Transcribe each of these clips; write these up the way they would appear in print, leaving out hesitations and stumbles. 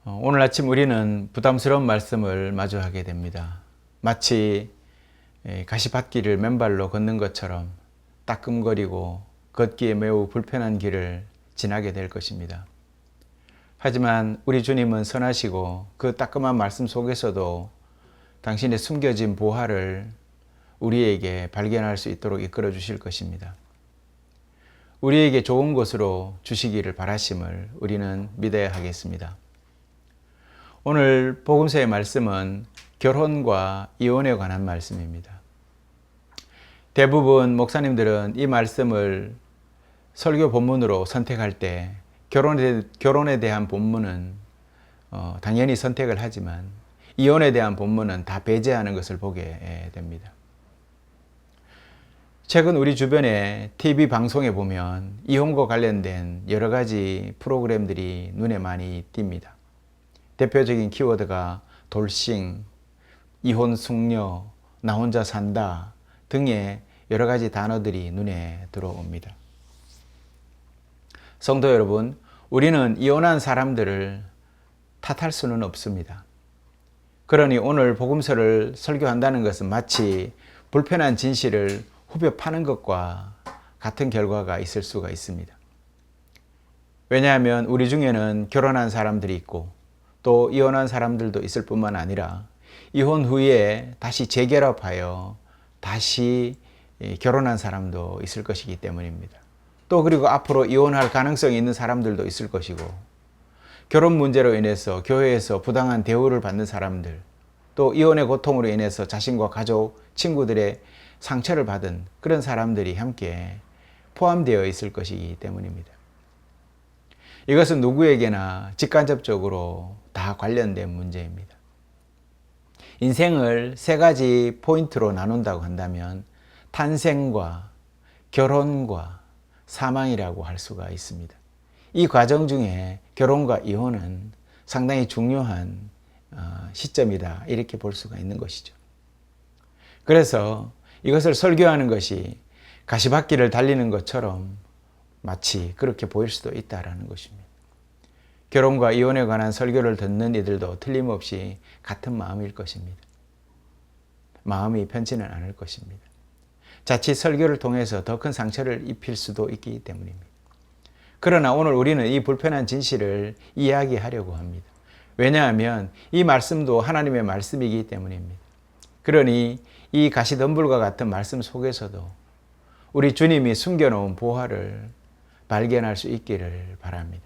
오늘 아침 우리는 부담스러운 말씀을 마주하게 됩니다. 마치 가시밭길을 맨발로 걷는 것처럼 따끔거리고 걷기에 매우 불편한 길을 지나게 될 것입니다. 하지만 우리 주님은 선하시고 그 따끔한 말씀 속에서도 당신의 숨겨진 보화를 우리에게 발견할 수 있도록 이끌어 주실 것입니다. 우리에게 좋은 것으로 주시기를 바라심을 우리는 믿어야 하겠습니다. 오늘 복음서의 말씀은 결혼과 이혼에 관한 말씀입니다. 대부분 목사님들은 이 말씀을 설교 본문으로 선택할 때 결혼에 대한 본문은 당연히 선택을 하지만 이혼에 대한 본문은 다 배제하는 것을 보게 됩니다. 최근 우리 주변에 TV 방송에 보면 이혼과 관련된 여러 가지 프로그램들이 눈에 많이 띕니다. 대표적인 키워드가 돌싱, 이혼 숙녀, 나 혼자 산다 등의 여러 가지 단어들이 눈에 들어옵니다. 성도 여러분, 우리는 이혼한 사람들을 탓할 수는 없습니다. 그러니 오늘 복음서를 설교한다는 것은 마치 불편한 진실을 후벼 파는 것과 같은 결과가 있을 수가 있습니다. 왜냐하면 우리 중에는 결혼한 사람들이 있고 또 이혼한 사람들도 있을 뿐만 아니라 이혼 후에 다시 재결합하여 다시 결혼한 사람도 있을 것이기 때문입니다. 또 그리고 앞으로 이혼할 가능성이 있는 사람들도 있을 것이고 결혼 문제로 인해서 교회에서 부당한 대우를 받는 사람들, 또 이혼의 고통으로 인해서 자신과 가족, 친구들의 상처를 받은 그런 사람들이 함께 포함되어 있을 것이기 때문입니다. 이것은 누구에게나 직간접적으로 다 관련된 문제입니다. 인생을 세 가지 포인트로 나눈다고 한다면 탄생과 결혼과 사망이라고 할 수가 있습니다. 이 과정 중에 결혼과 이혼은 상당히 중요한 시점이다 이렇게 볼 수가 있는 것이죠. 그래서 이것을 설교하는 것이 가시밭길을 달리는 것처럼 마치 그렇게 보일 수도 있다라는 것입니다. 결혼과 이혼에 관한 설교를 듣는 이들도 틀림없이 같은 마음일 것입니다. 마음이 편치는 않을 것입니다. 자칫 설교를 통해서 더 큰 상처를 입힐 수도 있기 때문입니다. 그러나 오늘 우리는 이 불편한 진실을 이야기하려고 합니다. 왜냐하면 이 말씀도 하나님의 말씀이기 때문입니다. 그러니 이 가시덤불과 같은 말씀 속에서도 우리 주님이 숨겨놓은 보화를 발견할 수 있기를 바랍니다.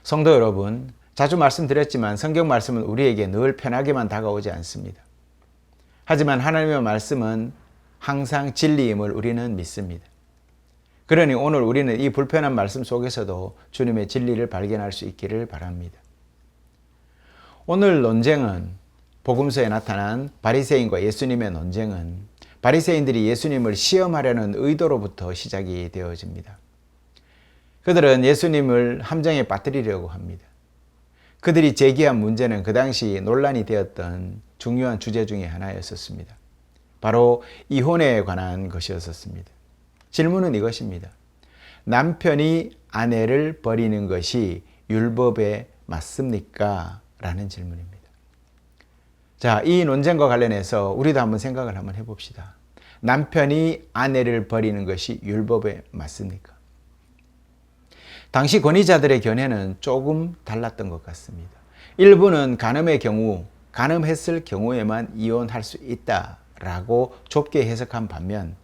성도 여러분, 자주 말씀드렸지만 성경 말씀은 우리에게 늘 편하게만 다가오지 않습니다. 하지만 하나님의 말씀은 항상 진리임을 우리는 믿습니다. 그러니 오늘 우리는 이 불편한 말씀 속에서도 주님의 진리를 발견할 수 있기를 바랍니다. 오늘 논쟁은 복음서에 나타난 바리새인과 예수님의 논쟁은 바리새인들이 예수님을 시험하려는 의도로부터 시작이 되어집니다. 그들은 예수님을 함정에 빠뜨리려고 합니다. 그들이 제기한 문제는 그 당시 논란이 되었던 중요한 주제 중에 하나였었습니다. 바로 이혼에 관한 것이었습니다. 질문은 이것입니다. 남편이 아내를 버리는 것이 율법에 맞습니까? 라는 질문입니다. 자, 이 논쟁과 관련해서 우리도 한번 생각을 한번 해봅시다. 남편이 아내를 버리는 것이 율법에 맞습니까? 당시 권위자들의 견해는 조금 달랐던 것 같습니다. 일부는 간음했을 경우에만 이혼할 수 있다라고 좁게 해석한 반면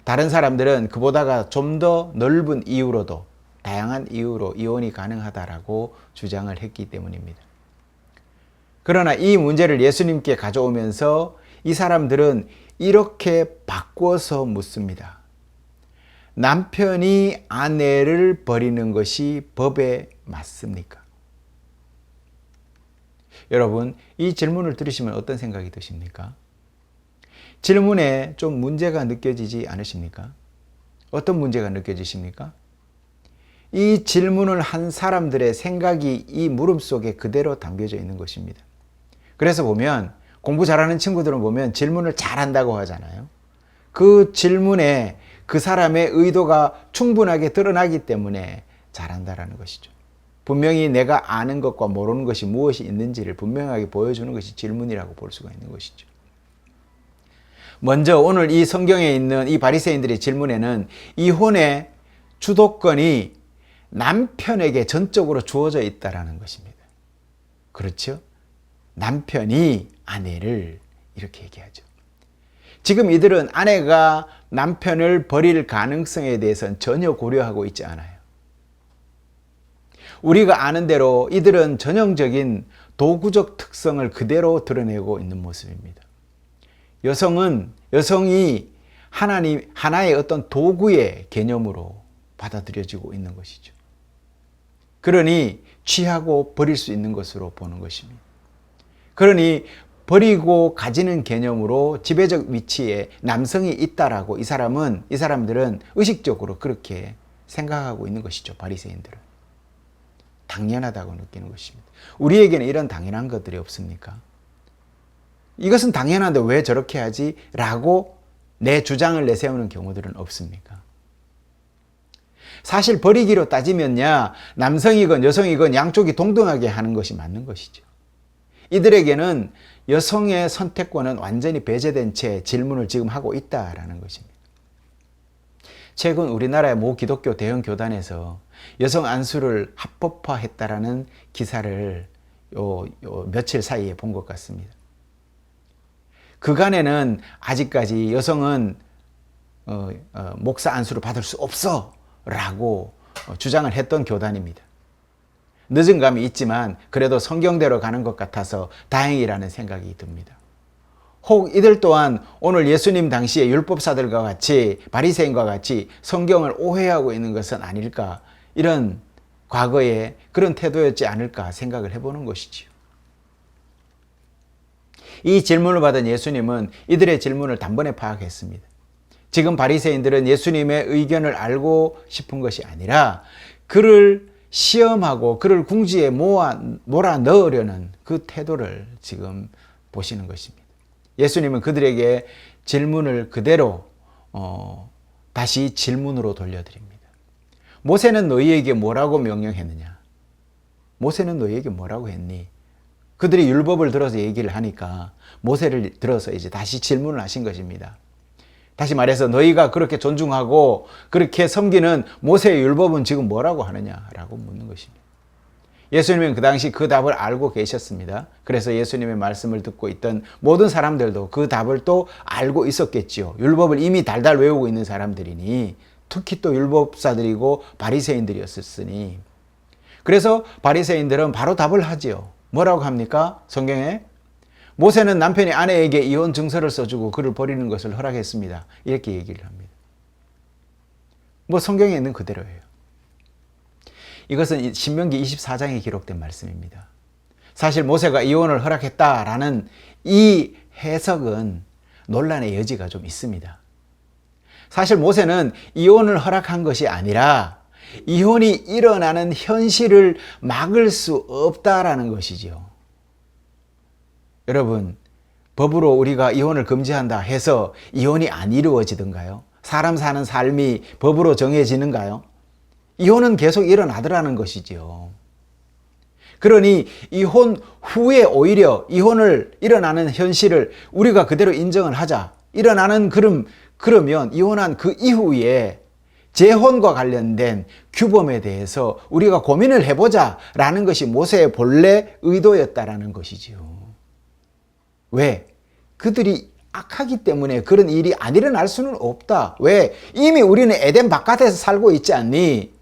다른 사람들은 그보다가 좀 더 넓은 이유로도 다양한 이유로 이혼이 가능하다라고 주장을 했기 때문입니다. 그러나 이 문제를 예수님께 가져오면서 이 사람들은 이렇게 바꿔서 묻습니다. 남편이 아내를 버리는 것이 법에 맞습니까? 여러분, 이 질문을 들으시면 어떤 생각이 드십니까? 질문에 좀 문제가 느껴지지 않으십니까? 어떤 문제가 느껴지십니까? 이 질문을 한 사람들의 생각이 이 물음 속에 그대로 담겨져 있는 것입니다. 그래서 보면 공부 잘하는 친구들은 보면 질문을 잘한다고 하잖아요. 그 질문에 그 사람의 의도가 충분하게 드러나기 때문에 잘한다라는 것이죠. 분명히 내가 아는 것과 모르는 것이 무엇이 있는지를 분명하게 보여주는 것이 질문이라고 볼 수가 있는 것이죠. 먼저 오늘 이 성경에 있는 이 바리새인들의 질문에는 이혼의 주도권이 남편에게 전적으로 주어져 있다는 것입니다. 그렇죠? 남편이 아내를 이렇게 얘기하죠. 지금 이들은 아내가 남편을 버릴 가능성에 대해서는 전혀 고려하고 있지 않아요. 우리가 아는 대로 이들은 전형적인 도구적 특성을 그대로 드러내고 있는 모습입니다. 여성이 하나의 어떤 도구의 개념으로 받아들여지고 있는 것이죠. 그러니 취하고 버릴 수 있는 것으로 보는 것입니다. 그러니 버리고 가지는 개념으로 지배적 위치에 남성이 있다라고 이 사람들은 의식적으로 그렇게 생각하고 있는 것이죠. 바리새인들은. 당연하다고 느끼는 것입니다. 우리에게는 이런 당연한 것들이 없습니까? 이것은 당연한데 왜 저렇게 하지? 라고 내 주장을 내세우는 경우들은 없습니까? 사실 버리기로 따지면야 남성이건 여성이건 양쪽이 동등하게 하는 것이 맞는 것이죠. 이들에게는 여성의 선택권은 완전히 배제된 채 질문을 지금 하고 있다라는 것입니다. 최근 우리나라의 모 기독교 대형 교단에서 여성 안수를 합법화했다라는 기사를 며칠 사이에 본 것 같습니다. 그간에는 아직까지 여성은 목사 안수를 받을 수 없어 라고 주장을 했던 교단입니다. 늦은 감이 있지만 그래도 성경대로 가는 것 같아서 다행이라는 생각이 듭니다. 혹 이들 또한 오늘 예수님 당시의 율법사들과 같이 바리새인과 같이 성경을 오해하고 있는 것은 아닐까, 이런 과거에 그런 태도였지 않을까 생각을 해보는 것이지요. 이 질문을 받은 예수님은 이들의 질문을 단번에 파악했습니다. 지금 바리새인들은 예수님의 의견을 알고 싶은 것이 아니라 그를 시험하고 그를 궁지에 몰아 넣으려는 그 태도를 지금 보시는 것입니다. 예수님은 그들에게 질문을 그대로 다시 질문으로 돌려드립니다. 모세는 너희에게 뭐라고 명령했느냐? 모세는 너희에게 뭐라고 했니? 그들이 율법을 들어서 얘기를 하니까 모세를 들어서 이제 다시 질문을 하신 것입니다. 다시 말해서 너희가 그렇게 존중하고 그렇게 섬기는 모세의 율법은 지금 뭐라고 하느냐라고 묻는 것입니다. 예수님은 그 당시 그 답을 알고 계셨습니다. 그래서 예수님의 말씀을 듣고 있던 모든 사람들도 그 답을 또 알고 있었겠지요. 율법을 이미 달달 외우고 있는 사람들이니, 특히 또 율법사들이고 바리새인들이었으니. 그래서 바리새인들은 바로 답을 하지요. 뭐라고 합니까? 성경에 모세는 남편이 아내에게 이혼 증서를 써주고 그를 버리는 것을 허락했습니다. 이렇게 얘기를 합니다. 성경에 있는 그대로예요. 이것은 신명기 24장에 기록된 말씀입니다. 사실 모세가 이혼을 허락했다라는 이 해석은 논란의 여지가 좀 있습니다. 사실 모세는 이혼을 허락한 것이 아니라 이혼이 일어나는 현실을 막을 수 없다라는 것이지요. 여러분, 법으로 우리가 이혼을 금지한다 해서 이혼이 안 이루어지던가요? 사람 사는 삶이 법으로 정해지는가요? 이혼은 계속 일어나더라는 것이지요. 그러니 이혼 후에 오히려 이혼을 일어나는 현실을 우리가 그대로 인정을 하자. 그러면 이혼한 그 이후에 재혼과 관련된 규범에 대해서 우리가 고민을 해보자라는 것이 모세의 본래 의도였다라는 것이지요. 왜? 그들이 악하기 때문에 그런 일이 안 일어날 수는 없다. 왜? 이미 우리는 에덴 바깥에서 살고 있지 않니?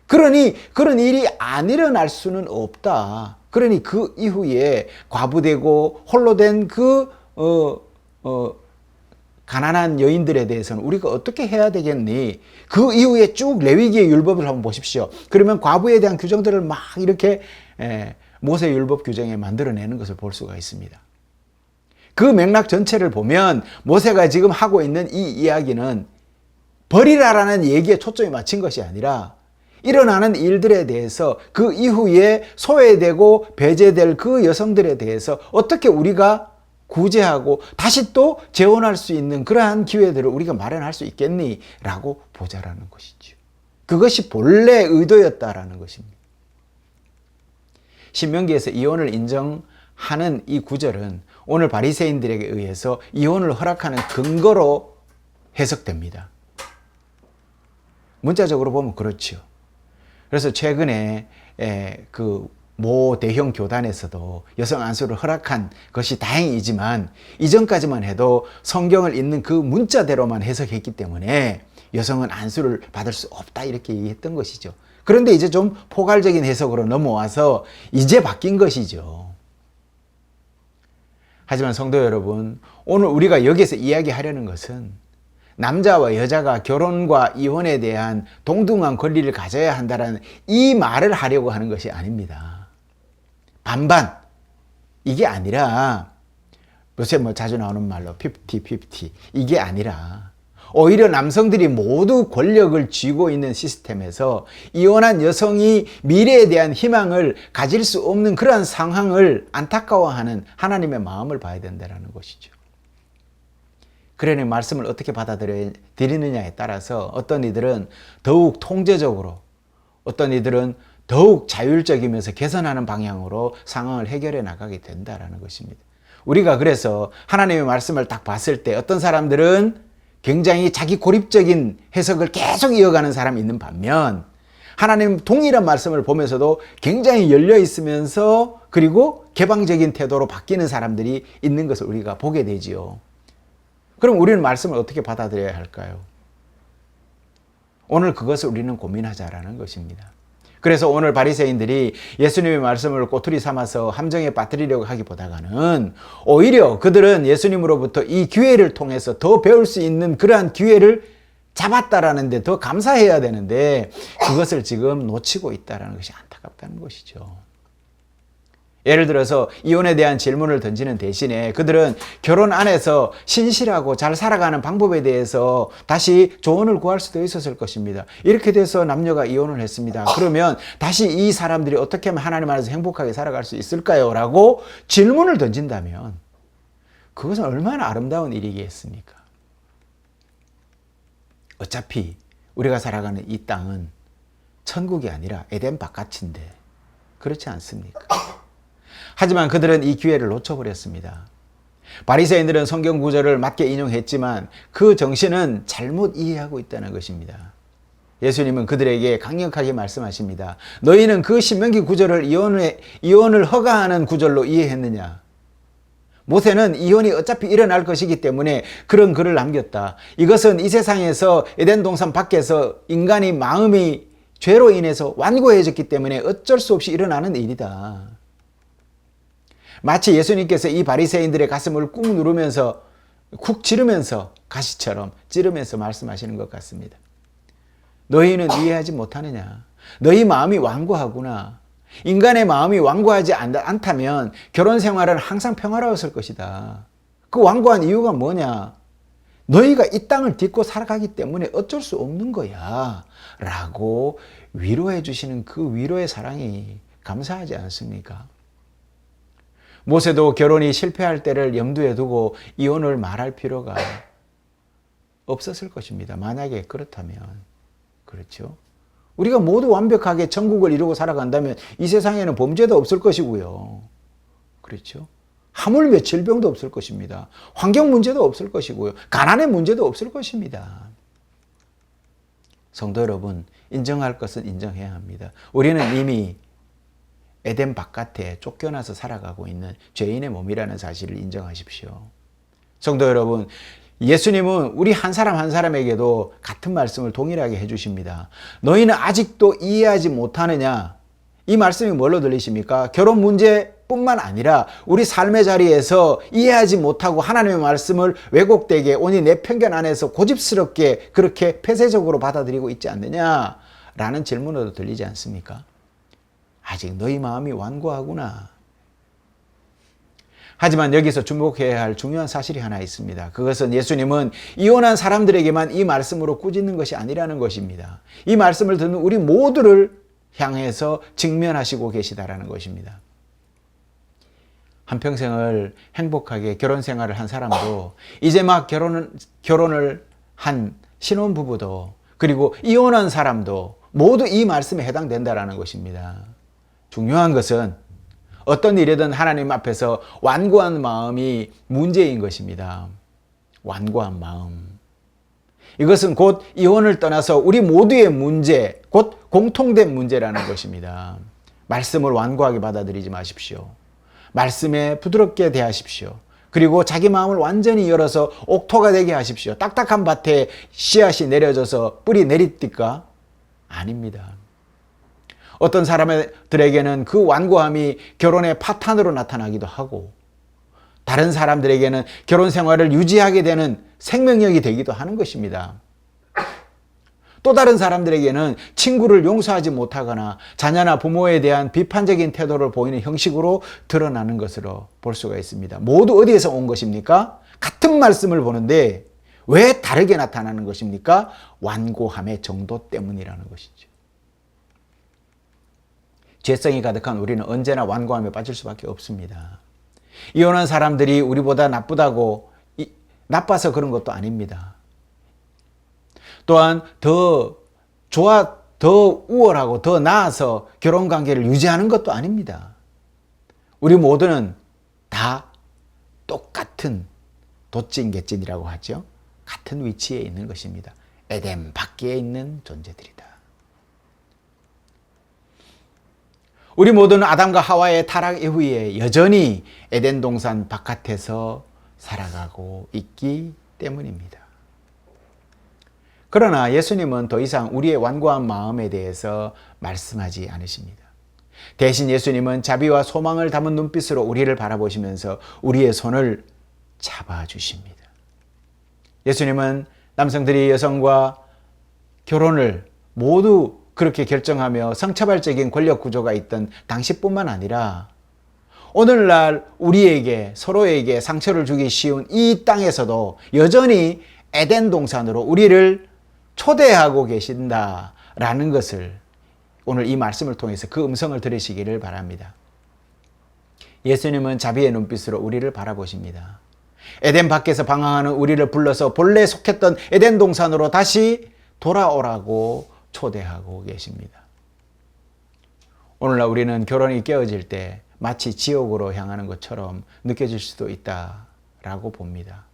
그러니 그런 일이 안 일어날 수는 없다. 그러니 그 이후에 과부되고 홀로 된 가난한 여인들에 대해서는 우리가 어떻게 해야 되겠니? 그 이후에 쭉 레위기의 율법을 한번 보십시오. 그러면 과부에 대한 규정들을 막 이렇게 모세 율법 규정에 만들어내는 것을 볼 수가 있습니다. 그 맥락 전체를 보면 모세가 지금 하고 있는 이 이야기는 버리라라는 얘기에 초점이 맞춘 것이 아니라 일어나는 일들에 대해서 그 이후에 소외되고 배제될 그 여성들에 대해서 어떻게 우리가 구제하고 다시 또 재혼할 수 있는 그러한 기회들을 우리가 마련할 수 있겠니? 라고 보자라는 것이죠. 그것이 본래 의도였다라는 것입니다. 신명기에서 이혼을 인정하는 이 구절은 오늘 바리새인들에게 의해서 이혼을 허락하는 근거로 해석됩니다. 문자적으로 보면 그렇죠. 그래서 최근에 그 모 대형 교단에서도 여성 안수를 허락한 것이 다행이지만 이전까지만 해도 성경을 읽는 그 문자대로만 해석했기 때문에 여성은 안수를 받을 수 없다 이렇게 얘기했던 것이죠. 그런데 이제 좀 포괄적인 해석으로 넘어와서 이제 바뀐 것이죠. 하지만 성도 여러분, 오늘 우리가 여기서 이야기하려는 것은 남자와 여자가 결혼과 이혼에 대한 동등한 권리를 가져야 한다는 이 말을 하려고 하는 것이 아닙니다. 반반 이게 아니라 요새 뭐 자주 나오는 말로 50-50 이게 아니라 오히려 남성들이 모두 권력을 쥐고 있는 시스템에서 이혼한 여성이 미래에 대한 희망을 가질 수 없는 그러한 상황을 안타까워하는 하나님의 마음을 봐야 된다는 것이죠. 그러니 말씀을 어떻게 받아들이느냐에 따라서 어떤 이들은 더욱 통제적으로, 어떤 이들은 더욱 자율적이면서 개선하는 방향으로 상황을 해결해 나가게 된다는 것입니다. 우리가 그래서 하나님의 말씀을 딱 봤을 때 어떤 사람들은 굉장히 자기 고립적인 해석을 계속 이어가는 사람이 있는 반면 하나님 동일한 말씀을 보면서도 굉장히 열려 있으면서 그리고 개방적인 태도로 바뀌는 사람들이 있는 것을 우리가 보게 되지요. 그럼 우리는 말씀을 어떻게 받아들여야 할까요? 오늘 그것을 우리는 고민하자라는 것입니다. 그래서 오늘 바리새인들이 예수님의 말씀을 꼬투리 삼아서 함정에 빠뜨리려고 하기보다는 오히려 그들은 예수님으로부터 이 기회를 통해서 더 배울 수 있는 그러한 기회를 잡았다라는 데 더 감사해야 되는데 그것을 지금 놓치고 있다는 것이 안타깝다는 것이죠. 예를 들어서 이혼에 대한 질문을 던지는 대신에 그들은 결혼 안에서 신실하고 잘 살아가는 방법에 대해서 다시 조언을 구할 수도 있었을 것입니다. 이렇게 돼서 남녀가 이혼을 했습니다. 그러면 다시 이 사람들이 어떻게 하면 하나님 안에서 행복하게 살아갈 수 있을까요? 라고 질문을 던진다면 그것은 얼마나 아름다운 일이겠습니까? 어차피 우리가 살아가는 이 땅은 천국이 아니라 에덴 바깥인데 그렇지 않습니까? 하지만 그들은 이 기회를 놓쳐버렸습니다. 바리새인들은 성경 구절을 맞게 인용했지만 그 정신은 잘못 이해하고 있다는 것입니다. 예수님은 그들에게 강력하게 말씀하십니다. 너희는 그 신명기 구절을 이혼을 허가하는 구절로 이해했느냐? 모세는 이혼이 어차피 일어날 것이기 때문에 그런 글을 남겼다. 이것은 이 세상에서 에덴 동산 밖에서 인간이 마음이 죄로 인해서 완고해졌기 때문에 어쩔 수 없이 일어나는 일이다. 마치 예수님께서 이 바리새인들의 가슴을 꾹 누르면서 쿡 찌르면서 가시처럼 찌르면서 말씀하시는 것 같습니다. 너희는 이해하지 못하느냐? 너희 마음이 완고하구나. 인간의 마음이 완고하지 않다면 결혼 생활은 항상 평화로웠을 것이다. 그 완고한 이유가 뭐냐? 너희가 이 땅을 딛고 살아가기 때문에 어쩔 수 없는 거야. 라고 위로해 주시는 그 위로의 사랑이 감사하지 않습니까? 모세도 결혼이 실패할 때를 염두에 두고 이혼을 말할 필요가 없었을 것입니다. 만약에 그렇다면. 그렇죠? 우리가 모두 완벽하게 천국을 이루고 살아간다면 이 세상에는 범죄도 없을 것이고요. 그렇죠? 하물며 질병도 없을 것입니다. 환경 문제도 없을 것이고요. 가난의 문제도 없을 것입니다. 성도 여러분, 인정할 것은 인정해야 합니다. 우리는 이미 에덴 바깥에 쫓겨나서 살아가고 있는 죄인의 몸이라는 사실을 인정하십시오. 성도 여러분, 예수님은 우리 한 사람 한 사람에게도 같은 말씀을 동일하게 해주십니다. 너희는 아직도 이해하지 못하느냐? 이 말씀이 뭘로 들리십니까? 결혼 문제뿐만 아니라 우리 삶의 자리에서 이해하지 못하고 하나님의 말씀을 왜곡되게 오니 내 편견 안에서 고집스럽게 그렇게 폐쇄적으로 받아들이고 있지 않느냐? 라는 질문으로 들리지 않습니까? 아직 너희 마음이 완고하구나. 하지만 여기서 주목해야 할 중요한 사실이 하나 있습니다. 그것은 예수님은 이혼한 사람들에게만 이 말씀으로 꾸짖는 것이 아니라는 것입니다. 이 말씀을 듣는 우리 모두를 향해서 직면하시고 계시다라는 것입니다. 한평생을 행복하게 결혼 생활을 한 사람도 이제 막 결혼을 한 신혼부부도 그리고 이혼한 사람도 모두 이 말씀에 해당된다라는 것입니다. 중요한 것은 어떤 일이든 하나님 앞에서 완고한 마음이 문제인 것입니다. 완고한 마음. 이것은 곧 이혼을 떠나서 우리 모두의 문제, 곧 공통된 문제라는 것입니다. 말씀을 완고하게 받아들이지 마십시오. 말씀에 부드럽게 대하십시오. 그리고 자기 마음을 완전히 열어서 옥토가 되게 하십시오. 딱딱한 밭에 씨앗이 내려져서 뿌리 내립니까? 아닙니다. 어떤 사람들에게는 그 완고함이 결혼의 파탄으로 나타나기도 하고, 다른 사람들에게는 결혼 생활을 유지하게 되는 생명력이 되기도 하는 것입니다. 또 다른 사람들에게는 친구를 용서하지 못하거나 자녀나 부모에 대한 비판적인 태도를 보이는 형식으로 드러나는 것으로 볼 수가 있습니다. 모두 어디에서 온 것입니까? 같은 말씀을 보는데 왜 다르게 나타나는 것입니까? 완고함의 정도 때문이라는 것이죠. 죄성이 가득한 우리는 언제나 완고함에 빠질 수밖에 없습니다. 이혼한 사람들이 우리보다 나빠서 그런 것도 아닙니다. 또한 더 우월하고 더 나아서 결혼관계를 유지하는 것도 아닙니다. 우리 모두는 다 똑같은 도찐개찐이라고 하죠. 같은 위치에 있는 것입니다. 에덴 밖에 있는 존재들이다. 우리 모두는 아담과 하와의 타락 이후에 여전히 에덴 동산 바깥에서 살아가고 있기 때문입니다. 그러나 예수님은 더 이상 우리의 완고한 마음에 대해서 말씀하지 않으십니다. 대신 예수님은 자비와 소망을 담은 눈빛으로 우리를 바라보시면서 우리의 손을 잡아주십니다. 예수님은 남성들이 여성과 결혼을 모두 그렇게 결정하며 성차별적인 권력 구조가 있던 당시뿐만 아니라 오늘날 우리에게 서로에게 상처를 주기 쉬운 이 땅에서도 여전히 에덴 동산으로 우리를 초대하고 계신다라는 것을 오늘 이 말씀을 통해서 그 음성을 들으시기를 바랍니다. 예수님은 자비의 눈빛으로 우리를 바라보십니다. 에덴 밖에서 방황하는 우리를 불러서 본래 속했던 에덴 동산으로 다시 돌아오라고 초대하고 계십니다. 오늘날 우리는 결혼이 깨어질 때 마치 지옥으로 향하는 것처럼 느껴질 수도 있다라고 봅니다.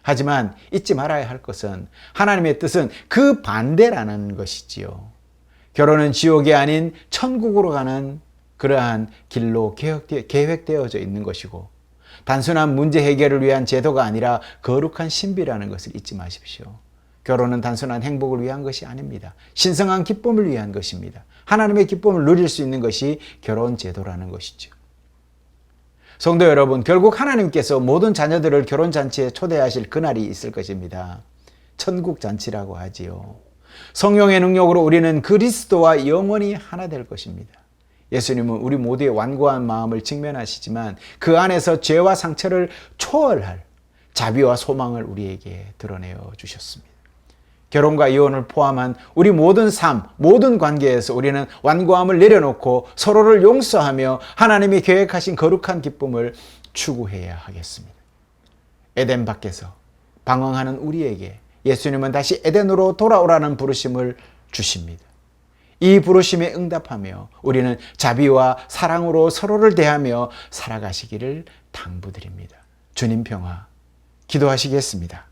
하지만 잊지 말아야 할 것은 하나님의 뜻은 그 반대라는 것이지요. 결혼은 지옥이 아닌 천국으로 가는 그러한 길로 계획되어져 있는 것이고, 단순한 문제 해결을 위한 제도가 아니라 거룩한 신비라는 것을 잊지 마십시오. 결혼은 단순한 행복을 위한 것이 아닙니다. 신성한 기쁨을 위한 것입니다. 하나님의 기쁨을 누릴 수 있는 것이 결혼 제도라는 것이죠. 성도 여러분, 결국 하나님께서 모든 자녀들을 결혼잔치에 초대하실 그날이 있을 것입니다. 천국잔치라고 하지요. 성령의 능력으로 우리는 그리스도와 영원히 하나 될 것입니다. 예수님은 우리 모두의 완고한 마음을 직면하시지만 그 안에서 죄와 상처를 초월할 자비와 소망을 우리에게 드러내어 주셨습니다. 결혼과 이혼을 포함한 우리 모든 삶, 모든 관계에서 우리는 완고함을 내려놓고 서로를 용서하며 하나님이 계획하신 거룩한 기쁨을 추구해야 하겠습니다. 에덴 밖에서 방황하는 우리에게 예수님은 다시 에덴으로 돌아오라는 부르심을 주십니다. 이 부르심에 응답하며 우리는 자비와 사랑으로 서로를 대하며 살아가시기를 당부드립니다. 주님 평화, 기도하시겠습니다.